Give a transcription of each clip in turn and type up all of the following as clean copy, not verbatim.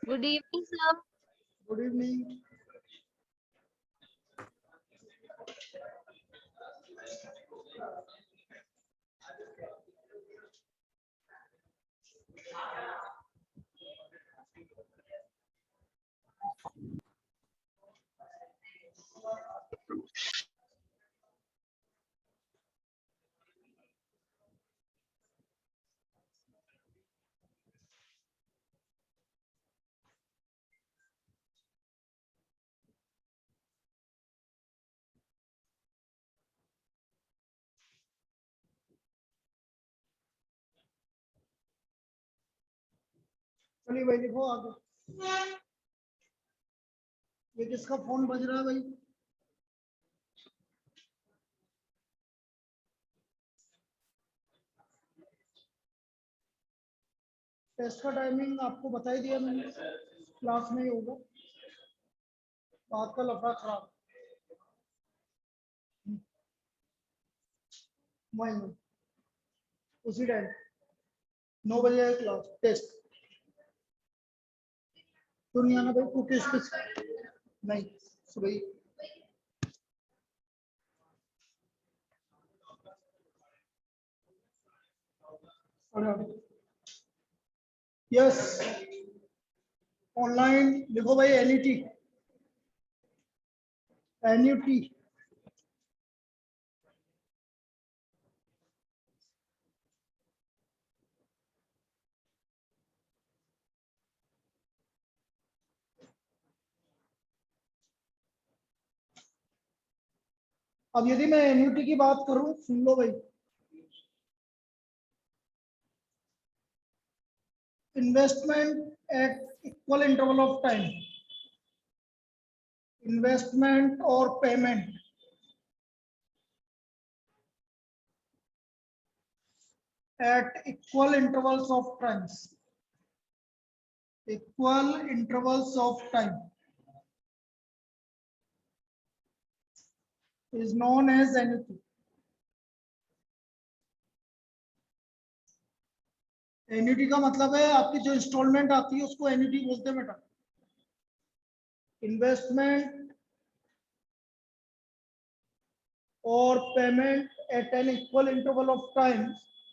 Good evening, sir. Good evening. चलिए भाई लिखो आगे। ये किसका फोन बज रहा है भाई? टेस्ट का टाइमिंग आपको बता ही दिया मैंने, क्लास में ही होगा। बात का लफड़ा खराब। वही उसी टाइम 9 बजे है क्लास टेस्ट। तो नहीं आना भाई, तू किस नहीं सुबह ही। यस ऑनलाइन लिखो भाई, एनईटी एनयूटी। अब यदि मैं एनयूटी की बात करूं, सुन लो भाई। Investment at equal interval of time, investment और payment at equal intervals of times, equal intervals of time is known as annuity. Annuity का मतलब है आपकी जो इंस्टॉलमेंट आती है उसको एन्युटी बोलते हैं बेटा। इन्वेस्टमेंट और payment at an equal interval of time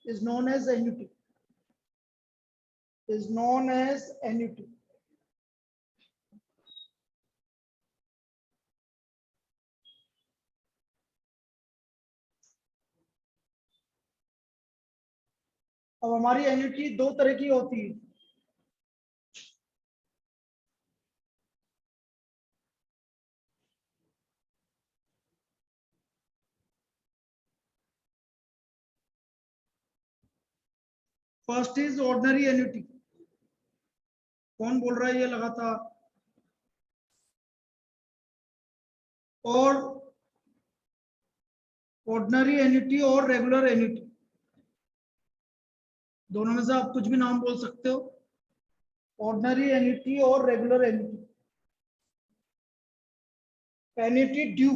is known as annuity, is known as annuity. अब हमारी एन्युटी दो तरह की होती है। First is ordinary annuity. कौन बोल रहा है ये लगातार? और ऑर्डिनरी एन्युटी और रेगुलर एन्युटी, दोनों में से आप कुछ भी नाम बोल सकते हो। ऑर्डिनरी एन्युटी और regular annuity. Annuity due,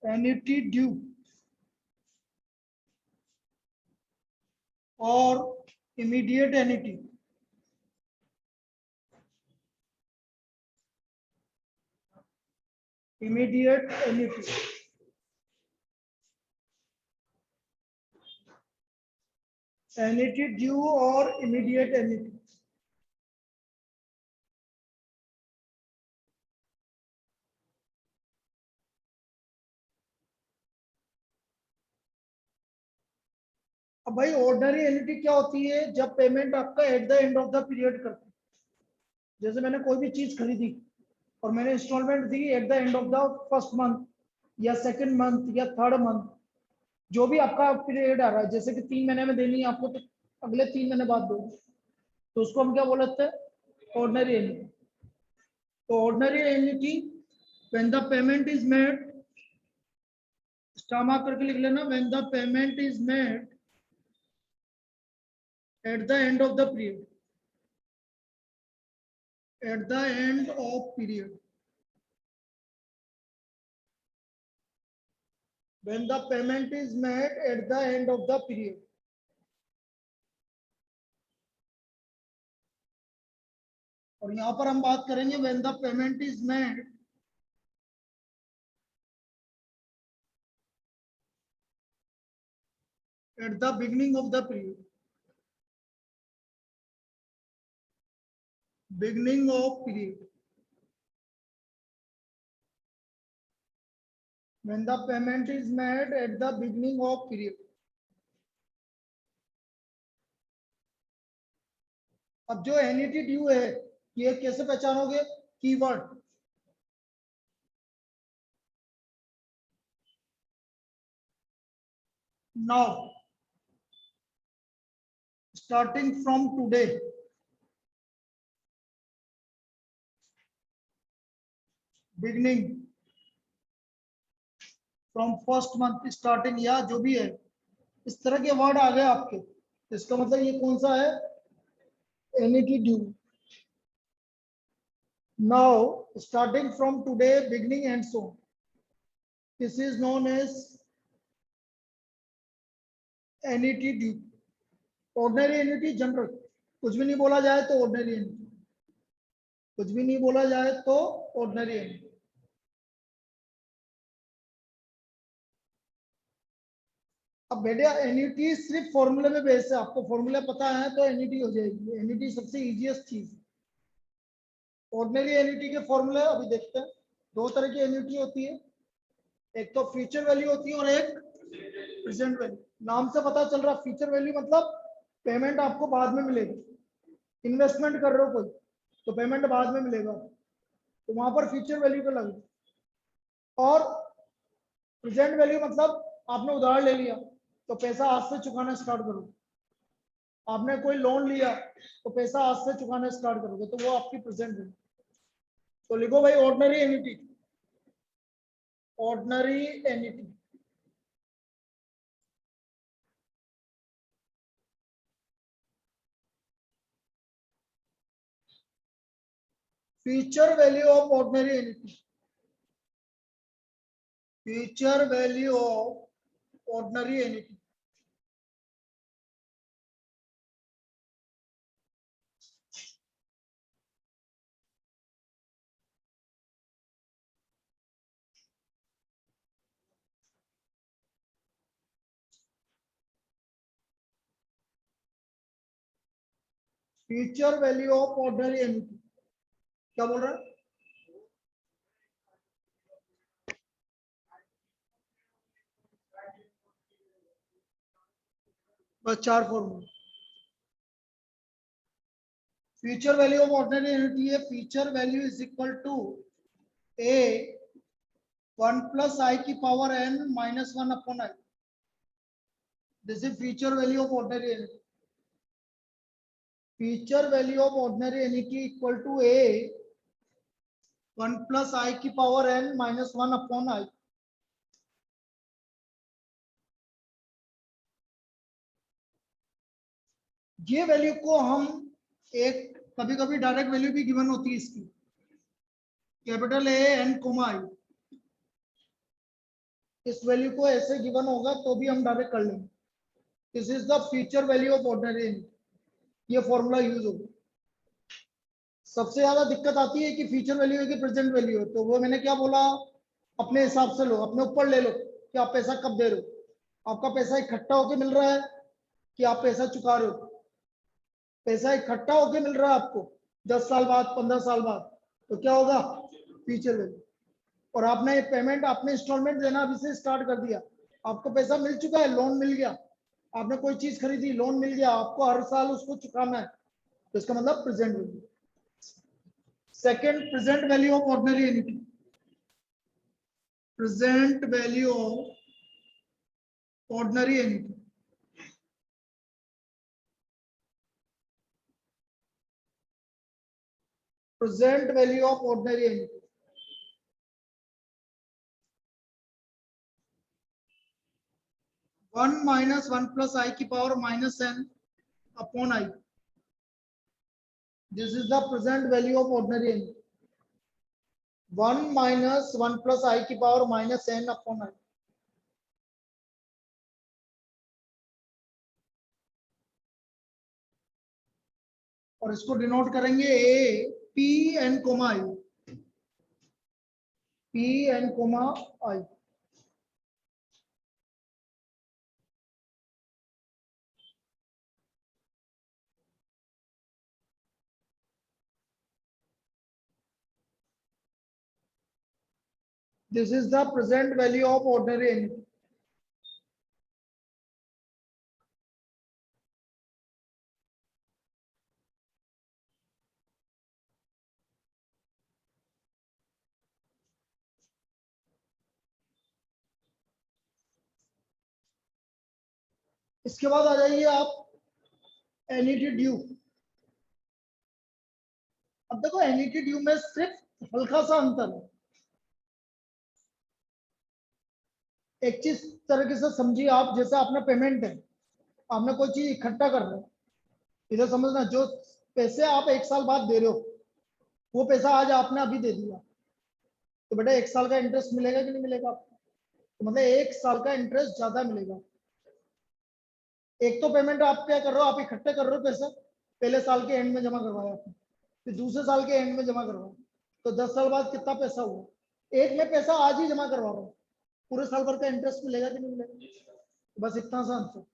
annuity due और immediate annuity. Immediate annuity, annuity due और इमीडिएट एन्युटी। अब भाई ऑर्डिनरी एन्युटी क्या होती है? जब पेमेंट आपका eight the end of the period करते हैं। जैसे मैंने कोई भी चीज खरीदी और मैंने इंस्टॉलमेंट दी at the end of the first month या सेकंड मंथ या थर्ड मंथ, जो भी आपका पीरियड आ रहा है, जैसे कि 3 महीने में देनी है आपको तो अगले 3 महीने बाद दो, तो उसको हम क्या बोलते हैं? Ordinary annuity. तो ordinary annuity when the payment is made, star mark करके लिख लेना, when the payment is made at the end of the period, at the end of period, when the payment is made at the end of the period. और यहां पर हम बात करेंगे when the payment is made at the beginning of the period, beginning of period, when the payment is made at the beginning of period. अब जो annuity due है ये कैसे पहचानोगे? Keyword now, starting from today, beginning from first month, starting, या जो भी है, इस तरह के वर्ड आ गए आपके, इसका मतलब ये कौन सा है? Annuity due. Now starting from today, beginning and so, this is known as annuity due. Ordinary annuity general, कुछ भी नहीं बोला जाए तो ऑर्डिनरी एन्युटी, कुछ भी नहीं बोला जाए तो ऑर्डिनरी एन्युटी. अब बेटा एन्युटी सिर्फ फॉर्मूले में बेस है, आपको फॉर्मूला पता है तो एन्युटी हो जाएगी. एन्युटी सबसे इजीएस्ट चीज. ऑर्डिनरी एन्युटी के फॉर्मूले अभी देखते हैं. दो तरह की एन्युटी होती है, एक तो फ्यूचर वैल्यू होती है और एक प्रेजेंट वैल्यू. नाम से पता चल रहा, फ्यूचर वैल्यू मतलब पेमेंट आपको बाद में मिलेगी. इन्वेस्टमेंट कर रहे हो कोई तो पेमेंट बाद में मिलेगा, तो वहां पर फ्यूचर वैल्यू पे लगेगा. और प्रेजेंट वैल्यू मतलब आपने उधार ले लिया तो पैसा आज से चुकाना स्टार्ट करोगे. आपने कोई लोन लिया तो पैसा आज से चुकाना स्टार्ट करोगे, तो वो आपकी प्रेजेंट वैल्यू. तो लिखो भाई ordinary annuity. Ordinary annuity future value of ordinary annuity, future value of ordinary annuity. Future value of ordinary annuity क्या बोल रहा है? बस 4 formula. Future value of ordinary annuity है, future value is equal to A 1 plus I की power n minus 1 upon I. This is future value of ordinary annuity. Future value of ordinary annuity equal to A 1 plus I की power n minus 1 upon आई. ये value को हम एक कभी कभी direct value भी given होती है इसकी, कैपिटल ए एन कोमा आई. इस वैल्यू को ऐसे गिवन होगा तो भी हम डायरेक्ट कर लेंगे. This is the future value of ordinary annuity. ये फॉर्मूला यूज होगा. सबसे ज्यादा दिक्कत आती है कि फ्यूचर वैल्यू है कि प्रेजेंट वैल्यू है, तो वो मैंने क्या बोला, अपने हिसाब से लो, अपने ऊपर ले लो कि आप पैसा कब दे रहे हो. आपका पैसा इकट्ठा होके मिल रहा है कि आप पैसा चुका रहे हो. पैसा इकट्ठा होके मिल रहा है आपको 10 साल बाद, 15 साल बाद, तो क्या होगा? Future value. और आपने ये पेमेंट, आपने इंस्टॉलमेंट देना अभी से स्टार्ट कर दिया, आपको पैसा मिल चुका है, लोन मिल गया, आपने कोई चीज खरीदी, लोन मिल गया, आपको हर साल उसको चुकाना है, तो इसका मतलब present value. Second, present value of ordinary annuity. Present value of ordinary annuity. present value of ordinary entity. One minus one plus I की power minus N upon I. This is the present value of ordinary entity. 1 minus 1 plus I की power minus n upon I. और इसको denote करेंगे A P n comma I. P n comma I. This is the present value of ordinary entity. इसके बाद आ जाइए आप NET due. अब देखो एनईटी ड्यू में सिर्फ हल्का सा अंतर है. एक चीज तरीके से समझिए आप, जैसे आपने पेमेंट है, आपने कोई चीज इकट्ठा कर रहे हो, इधर समझना, जो पैसे आप एक साल बाद दे रहे हो वो पैसा आज आपने अभी दे दिया, तो बेटा एक साल का इंटरेस्ट मिलेगा कि नहीं मिलेगा आपको? तो मतलब एक साल का इंटरेस्ट ज्यादा मिलेगा. एक तो पेमेंट आप क्या कर रहे हो, आप इकट्ठे कर रहे हो पैसा, पहले साल के एंड में जमा करवाया आपने, फिर दूसरे साल के एंड में जमा करवाया, तो 10 साल बाद कितना पैसा हुआ? एक में पैसा आज ही जमा करवा रहा हूँ, पूरे साल भर का इंटरेस्ट मिलेगा कि नहीं मिलेगा? बस इतना सा आंसर.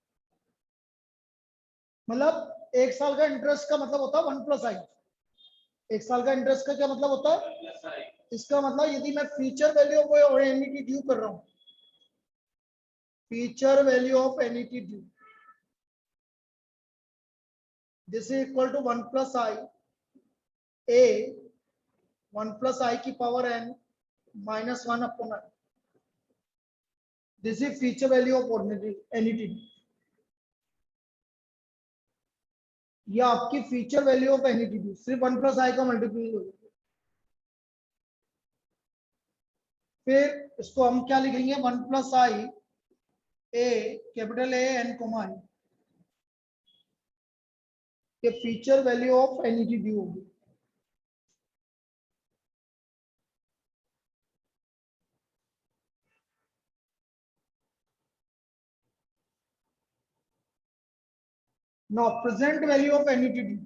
मतलब एक साल का इंटरेस्ट का मतलब होता है 1 प्लस आई. एक साल का इंटरेस्ट का क्या मतलब होता है? इसका मतलब यदि मैं future value of annuity due कर रहा हूँ, future value of annuity due, this is equal to 1 plus I A 1 plus I की power N minus 1 upon I. This is future value of ordinary annuity. ये आपकी future value of annuity due सिर्फ 1 plus आई का multiply हो जाएगा. फिर इसको हम क्या लिखेंगे? 1 plus I A capital A N comma I, ये future value of annuity due होगी. Now present value of annuity due.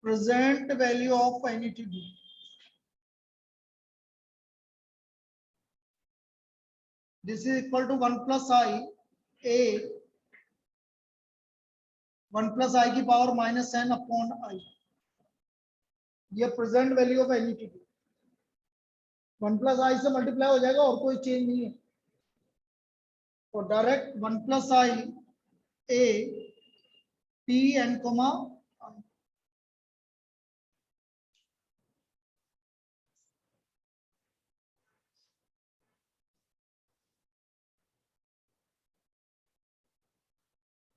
Present value of annuity due. This is equal to 1 plus I a 1 plus I की power minus n upon I. ये present value of annuity due 1 plus I से multiply हो जाएगा और कोई change नहीं है. और direct 1 plus I A P N comma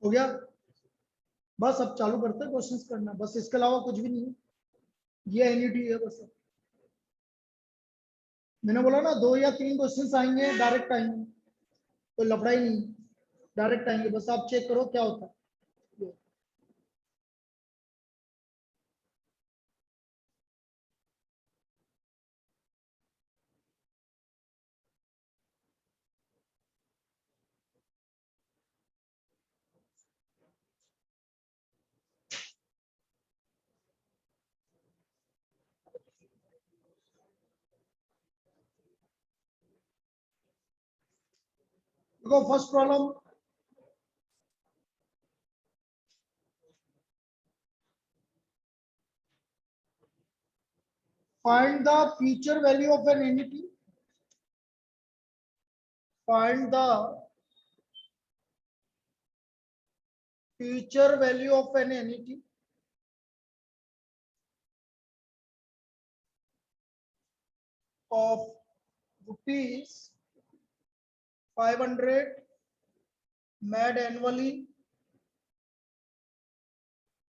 हो गया. बस अब चालू करते हैं क्वेश्चंस करना, बस इसके अलावा कुछ भी नहीं है. ये एनईटी है बस. मैंने बोला ना 2 या 3 क्वेश्चंस आएंगे, डायरेक्ट आएंगे, कोई लफड़ा ही नहीं, डायरेक्ट आएंगे. बस आप चेक करो क्या होता है. देखो first problem, find the future value of an entity. Find the future value of an entity of rupees 500 made annually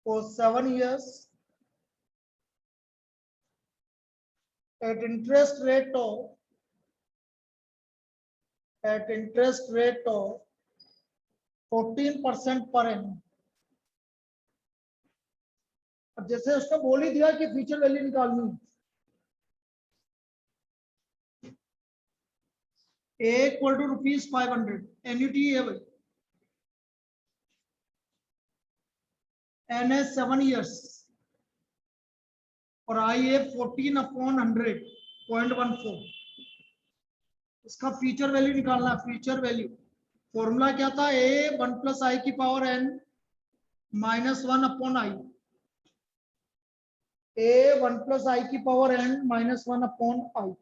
for 7 years at interest rate of 14% per annum। अब जैसे उसने बोल ही दिया कि फ्यूचर वैल्यू निकालनी है, ए इक्वल टू ₹500 एन्युटी है भाई, एन है 7 years और आई है 14/100.14। इसका फ्यूचर वैल्यू निकालना है। फ्यूचर वैल्यू फॉर्मूला क्या था, ए 1 + i की power n -1/i, a 1 + i की पावर n -1/i।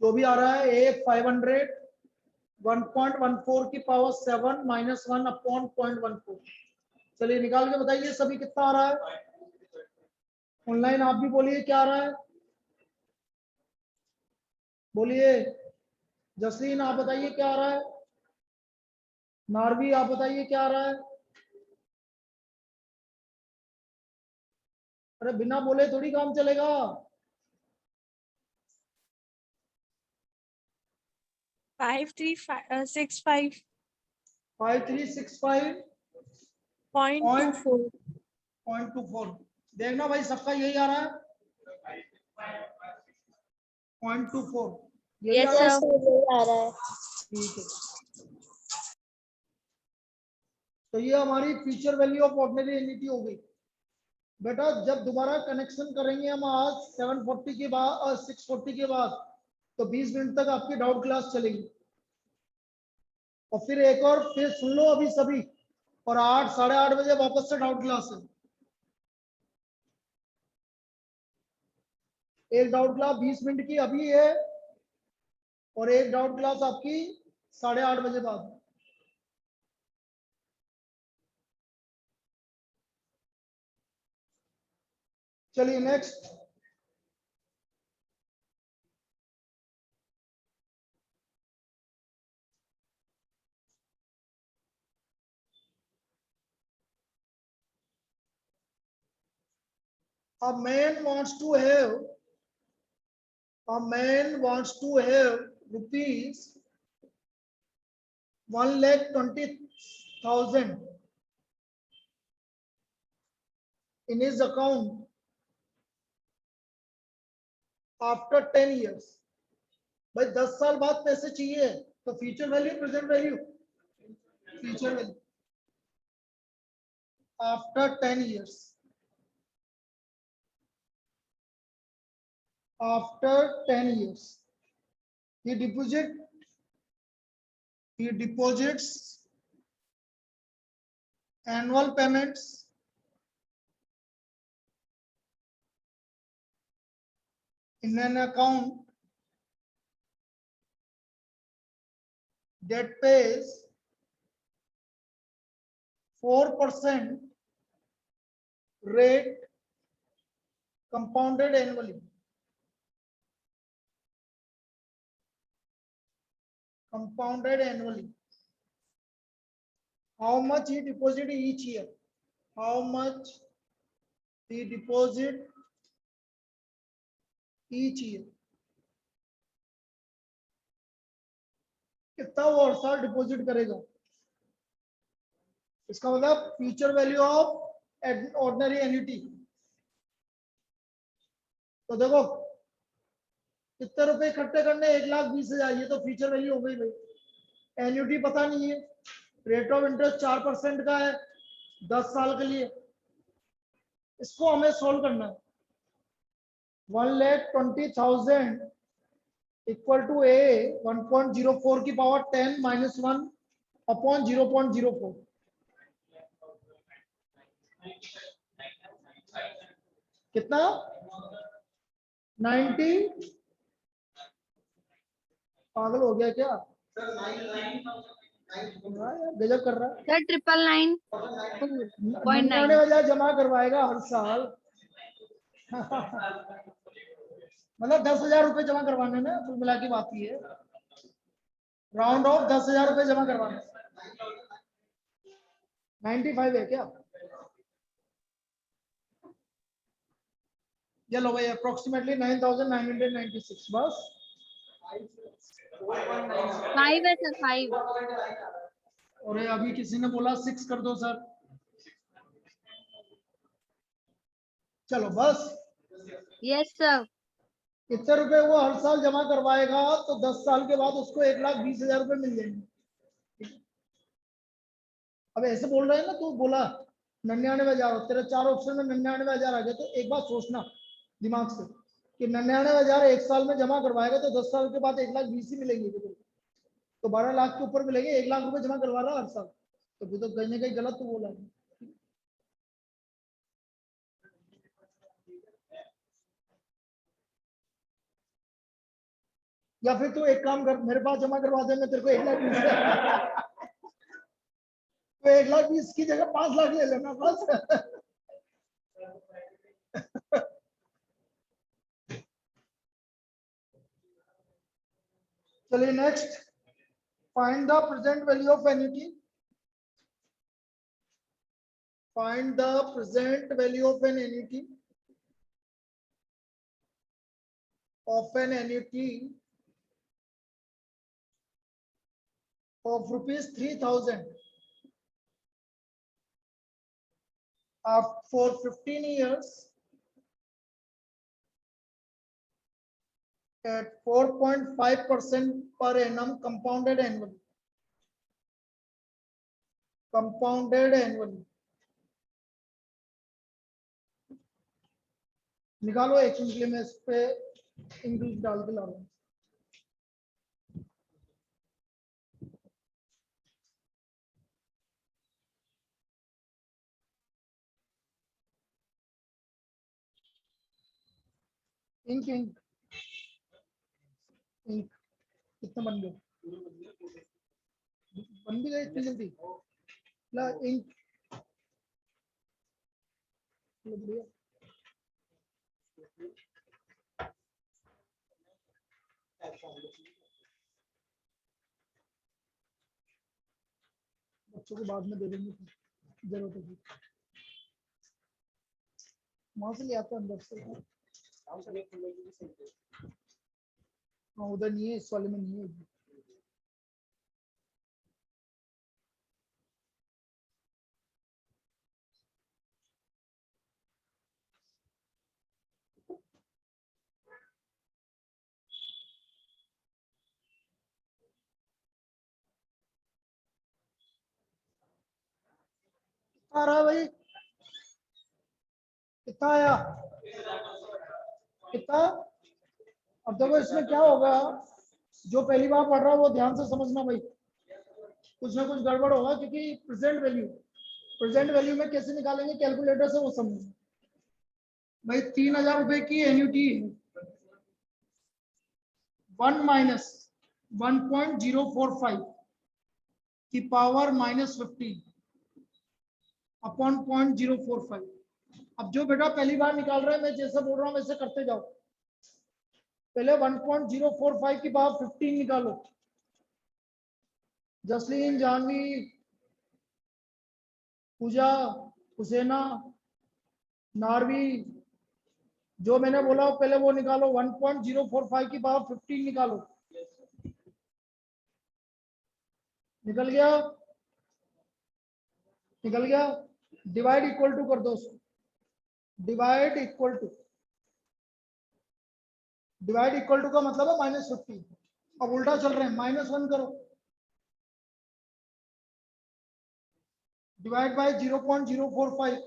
जो भी आ रहा है a 500 1.14 की पावर 7 -1/0.14। चलिए निकाल के बताइए सभी कितना आ रहा है। ऑनलाइन आप भी बोलिए क्या आ रहा है, बोलिए। जसलीन आप बताइए क्या आ रहा है, नारवी आप बताइए क्या आ रहा है। अरे बिना बोले थोड़ी काम चलेगा। 5365 5365.24। 0.24। देखना भाई सबका यही आ रहा है 0.24, यही Yes, आ रहा है। sir. आ रहा है। ठीक है, तो ये हमारी future value of ordinary annuity हो गई। बेटा जब दोबारा कनेक्शन करेंगे हम आज 740 के बाद और 640 के बाद, तो 20 मिनट तक आपकी डाउट क्लास चलेगी। और फिर एक और फिर सुन लो अभी सभी, और 8 साढ़े 8 बजे वापस से डाउट क्लास है। एक डाउट क्लास 20 मिनट की अभी है और एक डाउट क्लास आपकी 8:30 बजे बाद। चलिए next, a man wants to have rupees 1,20,000 in his account after 10 years। भाई 10 साल बाद पैसे चाहिए, तो future value present value, future value after 10 years, after 10 years he deposits annual payments in an account that pays 4% rate compounded annually। Compounded annually. How much he deposit each year? How much he deposit each year? कितना वो हर साल deposit करेगा, इसका मतलब future value of ordinary annuity. तो देखो कितने रुपए इकट्ठे करने, 1,20,000, ये तो फ्यूचर वैल्यू हो गई भाई। एन्युटी पता नहीं है, रेट ऑफ इंटरेस्ट 4% का है 10 साल के लिए, इसको हमें सोल्व करना है। 1,20,000 इक्वल टू ए 1.04 की पावर 10 -1/0.04। कितना 90, पागल हो गया क्या गजब कर रहा है। Sir, 999.9। निन्यानवे हजार जमा करवाएगा हर साल मतलब 10,000 रुपए जमा करवाने ना, कुल मिला की बात ये है, राउंड ऑफ 10,000 रुपए जमा करवाने। 95 है क्या? चलो भाई अप्रोक्सीमेटली 9996 बस। 5 है सर, 5। और ये अभी किसी ने बोला 6 कर दो सर। चलो बस। Yes sir. कितने रुपए वो हर साल जमा करवाएगा तो 10 साल के बाद उसको 1,20,000 रुपए मिल जाएंगे। अब ऐसे बोल रहे हैं ना, तू बोला 99,000, तेरे 4 ऑप्शन में 99,000 आ गए, तो एक बात सोचना दिमाग से कि 99,000 एक साल में जमा करवाएगा तो 10 साल के बाद 1,20,000 ही मिलेंगे, तो 12 लाख के ऊपर मिलेंगे। 1 लाख रुपए जमा करवा रहा हर साल, तो फिर तो कहीं ना कहीं गलत तो बोला है। या फिर तू एक काम कर, मेरे पास जमा करवा दे, मैं तेरे को 1,20,000 तो 1,20,000 की जगह 5 लाख ले लेना बस। चलिए next, find the present value of annuity. Find the present value of an annuity of rupees 3,000 for 15 years at 4.5% per annum compounded annually. निकालो एक मिनट के लिए, मैं इस पे इंग्लिश डाल के ला रहा हूँ। इंक इंक इंक कितने बन गए? बन भी गए इतनी जल्दी? ला इंक बढ़िया। बच्चों को बाद में दे देंगे, जरूरत होगी वहां से ले आते अंदर से। हाँ उधर नहीं है, इस वाले में नहीं है। आ रहा है भाई, कितना आया? कितना? अब देखो इसमें क्या होगा, जो पहली बार पढ़ रहा है वो ध्यान से समझना भाई, कुछ ना कुछ गड़बड़ होगा, क्योंकि प्रेजेंट वैल्यू में कैसे निकालेंगे कैलकुलेटर से वो समझ भाई। 3,000 रुपए की एन्युटी 1 माइनस 1.045 की पावर -15 अपॉन 0.045। अब जो बेटा पहली बार निकाल रहा है, मैं जैसे बोल रहा हूँ वैसे करते जाओ। पहले 1.045 की पावर 15 निकालो। जसलीन, जानवी, पूजा, हुसैना, नारवी, जो मैंने बोला पहले वो निकालो। 1.045 की पावर 15 निकालो। निकल गया? निकल गया। डिवाइड इक्वल टू कर दो, डिवाइड इक्वल टू का मतलब है -15। अब उल्टा चल रहे हैं, -1 करो, डिवाइड बाय 0.045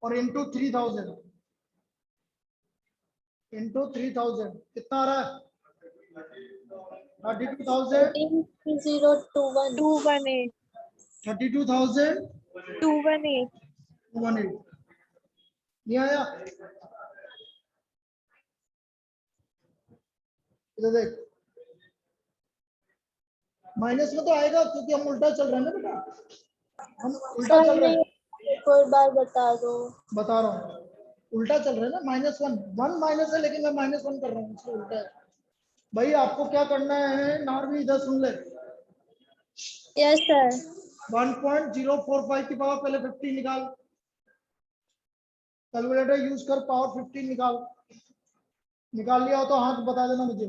और इंटू 3,000 कितना आ रहा है? 32,000 218 32,000 218 218 नहीं आया? इधर देख, माइनस में तो आएगा क्योंकि हम उल्टा चल रहे हैं ना बेटा, हम उल्टा चल रहे हैं। एक और बार बता दो। बता रहा हूँ, उल्टा चल रहे हैं ना। -1 माइनस है, लेकिन मैं -1 कर रहा हूँ, इसलिए उल्टा है। भाई आपको क्या करना है, नारवी इधर सुन ले। Yes sir. 1.045 की पावर पहले 15 निकाल, कैलकुलेटर यूज कर, पावर 15 निकाल लिया हो तो हाथ बता देना मुझे।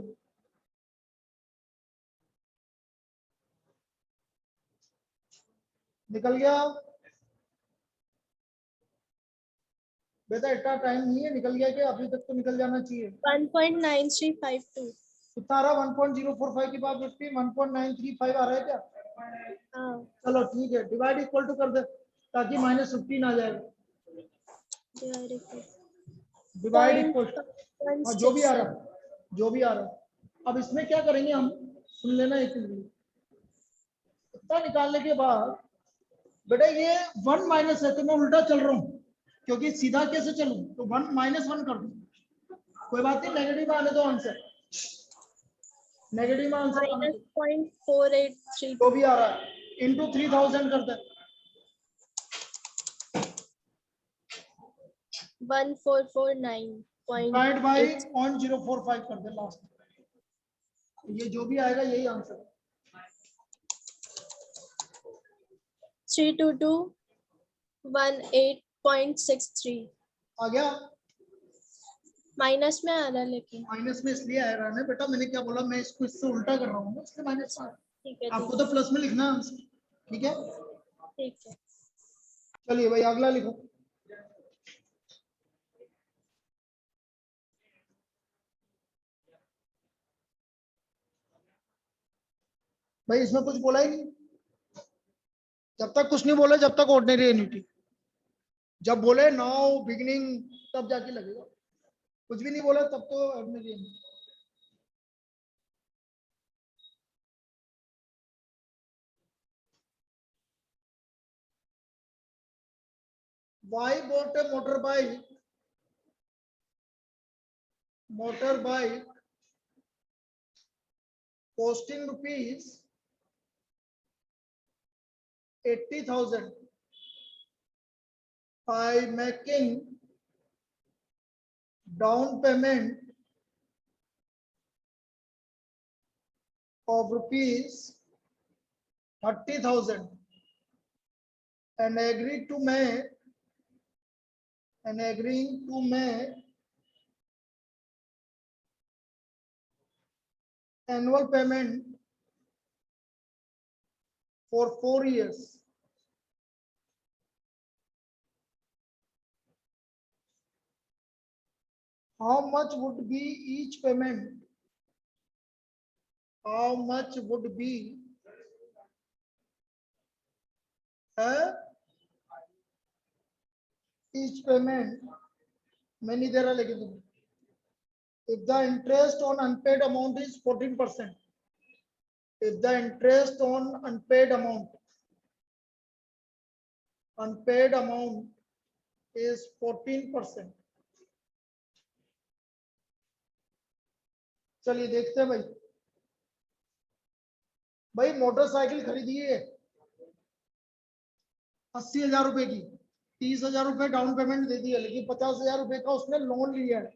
निकल गया बेटा, इतना टाइम नहीं है, निकल गया कि अभी तक तो निकल जाना चाहिए। 1.9352। कितना आ रहा? 1.045 की पावर 15, 1.935 आ रहा है क्या? हाँ, चलो ठीक है, डिवाइड इक्वल टू कर दे ताकि -15 आ जाएगा। डिवाइड इक्वल, हाँ जो भी आ रहा, जो भी आ रहा। अब इसमें क्या करेंगे हम, सुन लेना एक मिनट। इतना निकालने के बाद बेटा ये 1 माइनस है तो मैं उल्टा चल रहा हूँ, क्योंकि सीधा कैसे चलूं, तो 1 -1 कर दूं, कोई बात नहीं, नेगेटिव आने दो आंसर, नेगेटिव आंसर आने दो, -0.4832। जो भी आ रहा है, इंटू 3000 कर दे, 1449. डिवाइड बाई 0.045 कर दे लास्ट, ये जो भी आएगा यही आंसर है। 32218.63 आ गया? माइनस में आ रहा है लेकिन। माइनस में इसलिए आ रहा है बेटा, मैंने क्या बोला, मैं इसको इससे उल्टा कर रहा हूँ इसलिए माइनस आ रहा है। ठीक है, आपको तो प्लस में लिखना है आंसर, ठीक है? ठीक है। चलिए भाई अगला लिखो। भाई इसमें कुछ बोला ही नहीं, जब तक कुछ नहीं बोले जब तक ऑर्डिनरी एन्युटी, जब बोले नाउ बिगिनिंग तब जाके लगेगा, कुछ भी नहीं बोला तब तो ordinary annuity. Why bought a motorbike costing rupees 80,000 by making down payment of rupees 30,000 and agreeing to make annual payment for 4 years. How much would be each payment? How much would be each payment? Many there are like if the interest on unpaid amount is 14%, if the interest on unpaid amount is 14%, चलिए देखते हैं भाई motorcycle खरीदी है 80,000 रुपए की, 30,000 रुपए down payment दे दिया, लेकिन 50,000 रुपए का उसने लोन लिया है।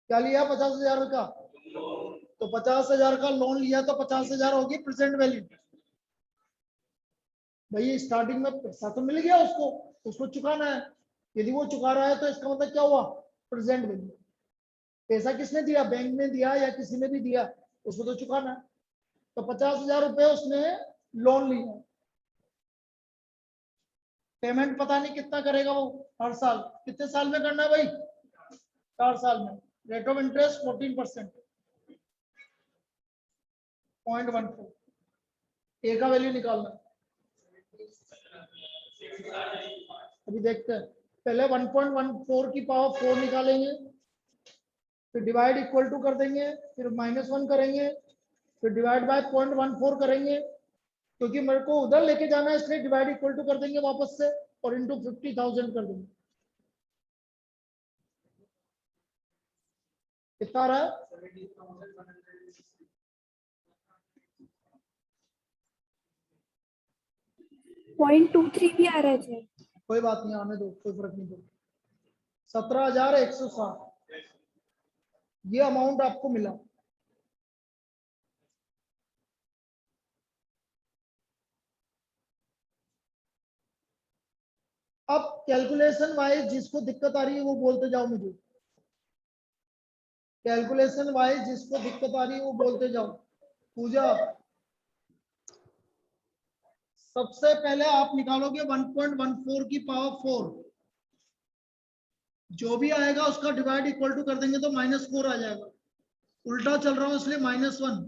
क्या लिया? 50,000 का, तो 50,000 का लोन लिया तो 50,000 होगी प्रेजेंट वैल्यू। भाई स्टार्टिंग में पैसा तो मिल गया उसको चुकाना है, यदि वो चुका रहा है तो इसका मतलब क्या हुआ? Present value. पैसा किसने दिया? बैंक ने दिया या किसी ने भी दिया, उसको तो चुकाना है। तो 50,000 रुपए उसने लोन लिया, पेमेंट पता नहीं कितना करेगा वो हर साल, कितने साल में करना है भाई? 4 साल में। रेट ऑफ इंटरेस्ट 14%, 0.14, ए का वैल्यू निकालना। अभी देखते हैं, पहले 1.14 की पावर 4 निकालेंगे, फिर डिवाइड इक्वल टू कर देंगे, फिर -1 करेंगे, फिर डिवाइड बाय 0.14 करेंगे, क्योंकि मेरे को उधर लेके जाना है इसलिए डिवाइड इक्वल टू कर देंगे वापस से, और इंटू 50,000 कर देंगे। कितना आ रहा है? 0.23 भी आ रहा है। कोई बात नहीं, आने दो, कोई फर्क नहीं पड़ता। 17,160 ये अमाउंट आपको मिला। अब कैलकुलेशन वाइज जिसको दिक्कत आ रही है वो बोलते जाओ मुझे, कैलकुलेशन वाइज जिसको दिक्कत आ रही है वो बोलते जाओ। पूजा, सबसे पहले आप निकालोगे 1.14 की पावर 4, जो भी आएगा उसका डिवाइड इक्वल टू कर देंगे तो -4 आ जाएगा। उल्टा चल रहा हूं इसलिए -1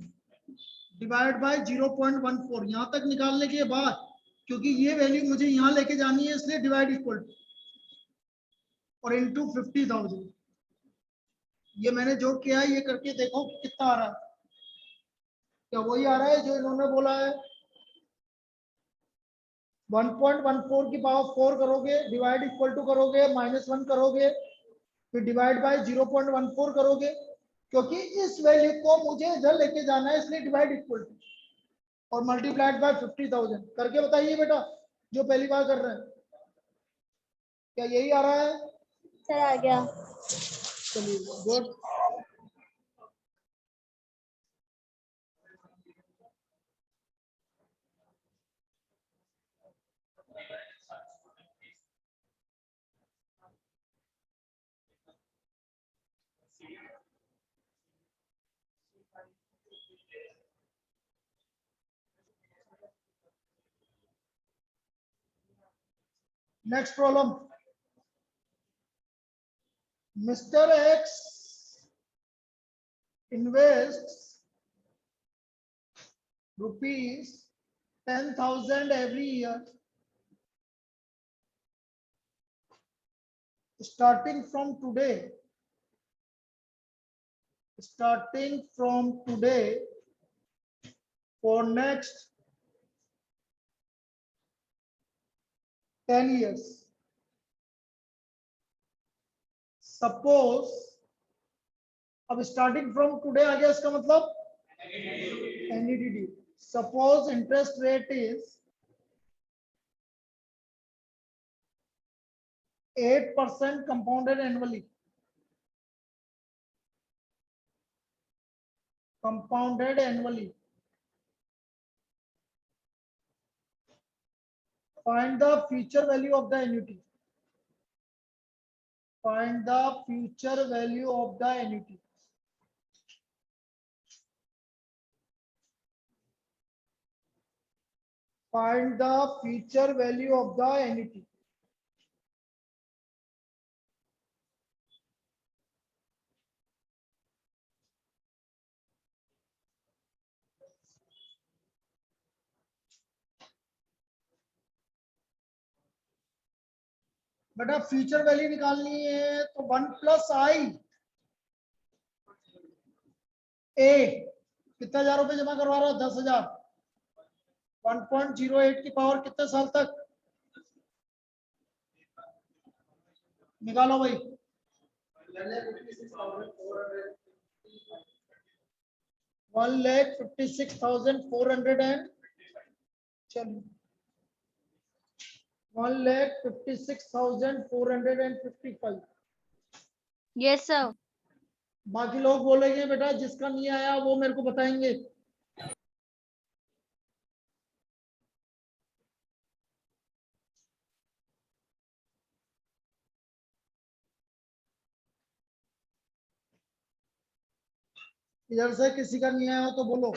डिवाइड बाय 0.14। यहां तक निकालने के बाद, क्योंकि ये वैल्यू मुझे यहां लेके जानी है इसलिए डिवाइड इक्वल टू और इनटू 50,000। ये मैंने जो किया है ये करके देखो कितना आ रहा है। क्या वही आ रहा है जो इन्होंने बोला है? 1.14 की पावर 4 करोगे, डिवाइड इक्वल टू करोगे, -1 करोगे, फिर डिवाइड बाय 0.14 करोगे, क्योंकि इस वैल्यू को मुझे इधर लेके जाना है इसलिए डिवाइड इक्वल टू और मल्टीप्लाइड बाय 50,000 करके बताइए बेटा, जो पहली बार कर रहे हैं क्या यही आ रहा है? सर आ गया। चलिए good. Next problem, mister x invests rupees 10,000 every year starting from today for next 10 years. Suppose, अब स्टार्टिंग फ्रॉम टुडे आ गया, इसका मतलब NEDD. Suppose interest rate is 8% compounded annually. Compounded annually. Find the future value of the annuity. Find the future value of the annuity. Find the future value of the annuity. बेटा future value निकालनी है तो 1 + i ए, कितने हजार रुपए जमा करवा रहा हो? 10,000। 1.08 की पावर कितने साल तक? निकालो भाई। 1,56,400 एंड चलो 1,56,455। Yes, sir. बाकी लोग बोलेंगे बेटा जिसका नहीं आया वो मेरे को बताएंगे। इधर से किसी का नहीं आया हो तो बोलो।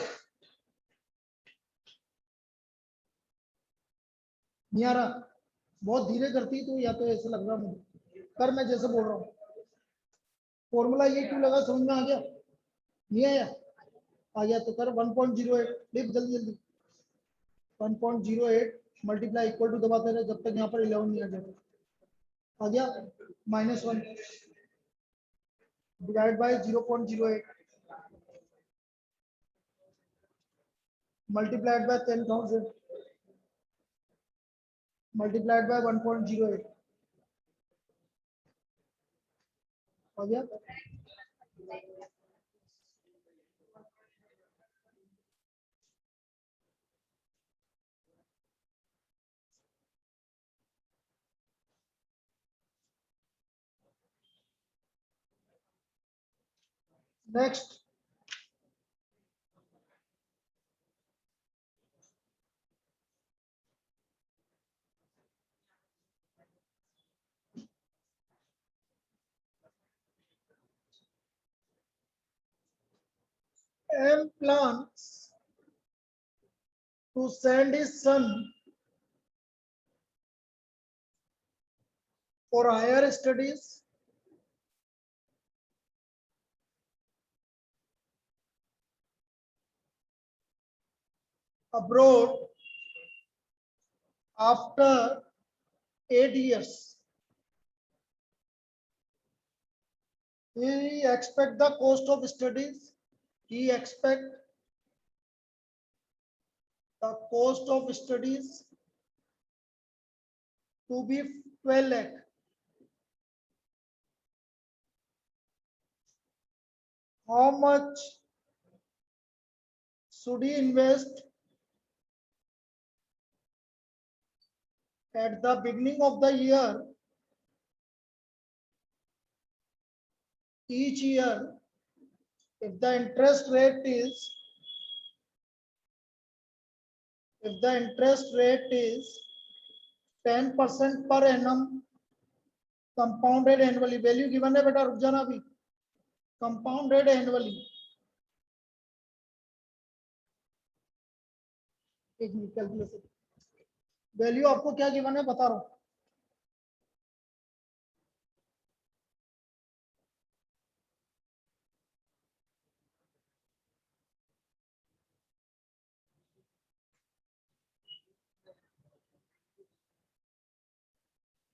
नहीं आ रहा? बहुत धीरे करती तो, या तो ऐसे लग रहा मुझे कर, मैं जैसे बोल रहा हूँ। फॉर्मूला ये क्यों लगा, समझ में आ गया? नहीं आया? आ गया तो कर 1.08 लिख जल्दी जल्दी। 1.08 मल्टीप्लाई इक्वल टू दबाते रहे जब तक यहाँ पर 11 नहीं आ जाता। आ गया? -1 divide by 0.08 multiplied by 10,000 multiplied by 1.08 आ गया? Next, M plans to send his son for higher studies abroad after 8 years. He expect the cost of studies. He expect the cost of studies to be 12 lakh. How much should he invest at the beginning of the year, each year, if the interest rate is 10% per annum compounded annually. Value given है बेटा, रुक जाना अभी. Compounded annually. एक minute calculation. Value आपको क्या given है बता रहा हूं.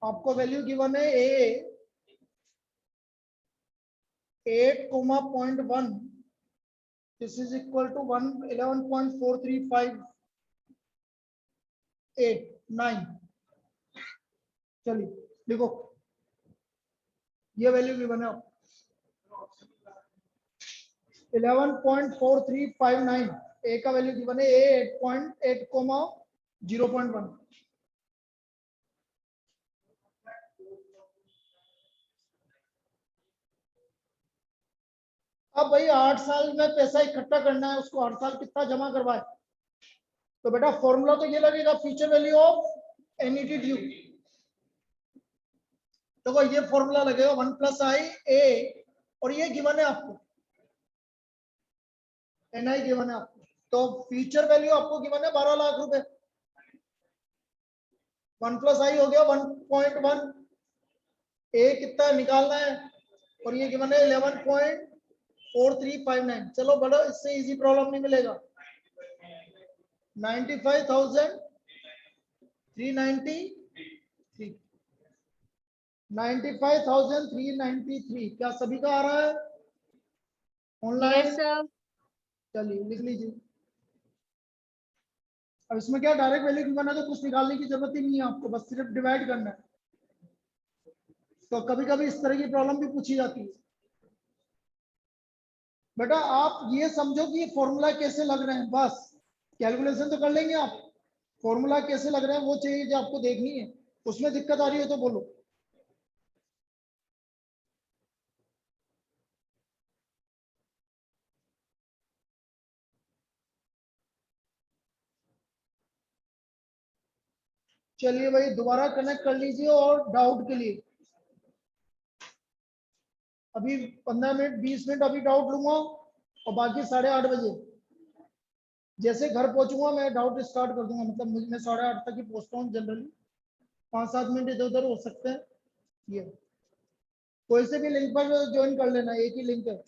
आपको वैल्यू गिवन है ए 8,0.1. दिस इज इक्वल टू 11.4358 चलिए देखो ये वैल्यू गिवन है 11.4359. ए का वैल्यू गिवन है ए 8.8,0.1. अब भाई 8 साल में पैसा इकट्ठा करना है, उसको हर साल कितना जमा करवाए. तो बेटा फॉर्मूला तो ये लगेगा future value of annuity due. देखो ये फॉर्मूला लगेगा 1 + i a और ये गिवन है आपको एनआई गिवन है आपको. तो फ्यूचर वैल्यू आपको गिवन है 12 लाख रुपए. 1 + i हो गया 1.1. ए कितना निकालना है और ये गिवन है 11.4359. चलो बड़ा इससे इजी प्रॉब्लम नहीं मिलेगा. 95,393 95,393. क्या सभी का आ रहा है ऑनलाइन? Yes, sir. चलिए लिख लीजिए. अब इसमें क्या डायरेक्ट वैल्यू गिवन है तो कुछ निकालने की जरूरत ही नहीं है आपको, बस सिर्फ डिवाइड करना है. तो कभी कभी इस तरह की प्रॉब्लम भी पूछी जाती है. बेटा आप ये समझो कि ये फॉर्मूला कैसे लग रहे हैं, बस कैलकुलेशन तो कर लेंगे आप. फॉर्मूला कैसे लग रहे हैं वो चाहिए जो आपको देखनी है. उसमें दिक्कत आ रही है तो बोलो. चलिए भाई दोबारा कनेक्ट कर लीजिए और डाउट के लिए अभी 15 मिनट 20 मिनट अभी डाउट लूंगा और बाकी 8:30 बजे जैसे घर पहुंचूंगा मैं डाउट स्टार्ट कर दूंगा. मतलब मैं 8:30 तक ही पहुंचता हूँ जनरली. 5-7 मिनट इधर उधर हो सकते हैं. ये कोई से भी लिंक पर ज्वाइन कर लेना, एक ही लिंक है.